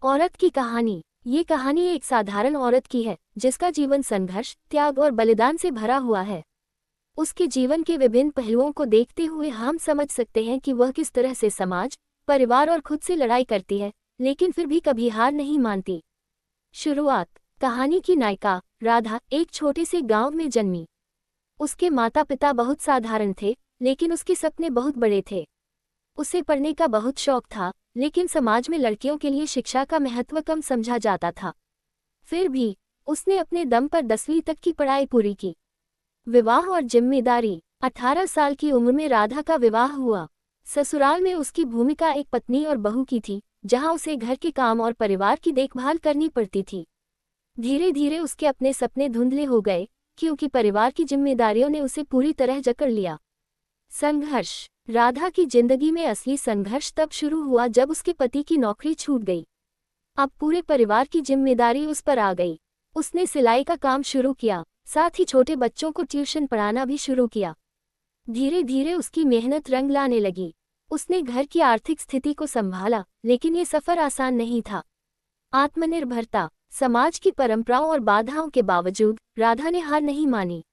औरत की कहानी। ये कहानी एक साधारण औरत की है जिसका जीवन संघर्ष, त्याग और बलिदान से भरा हुआ है। उसके जीवन के विभिन्न पहलुओं को देखते हुए हम समझ सकते हैं कि वह किस तरह से समाज, परिवार और खुद से लड़ाई करती है, लेकिन फिर भी कभी हार नहीं मानती। शुरुआत। कहानी की नायिका राधा एक छोटे से गांव में जन्मी। उसके माता पिता बहुत साधारण थे, लेकिन उसके सपने बहुत बड़े थे। उसे पढ़ने का बहुत शौक था, लेकिन समाज में लड़कियों के लिए शिक्षा का महत्व कम समझा जाता था। फिर भी उसने अपने दम पर 10वीं तक की पढ़ाई पूरी की। विवाह और जिम्मेदारी। 18 साल की उम्र में राधा का विवाह हुआ। ससुराल में उसकी भूमिका एक पत्नी और बहू की थी, जहां उसे घर के काम और परिवार की देखभाल करनी पड़ती थी। धीरे धीरे उसके अपने सपने धुंधले हो गए, क्योंकि परिवार की जिम्मेदारियों ने उसे पूरी तरह जकड़ लिया। संघर्ष। राधा की जिंदगी में असली संघर्ष तब शुरू हुआ जब उसके पति की नौकरी छूट गई। अब पूरे परिवार की जिम्मेदारी उस पर आ गई। उसने सिलाई का काम शुरू किया, साथ ही छोटे बच्चों को ट्यूशन पढ़ाना भी शुरू किया। धीरे धीरे उसकी मेहनत रंग लाने लगी। उसने घर की आर्थिक स्थिति को संभाला, लेकिन ये सफर आसान नहीं था। आत्मनिर्भरता। समाज की परंपराओं और बाधाओं के बावजूद राधा ने हार नहीं मानी।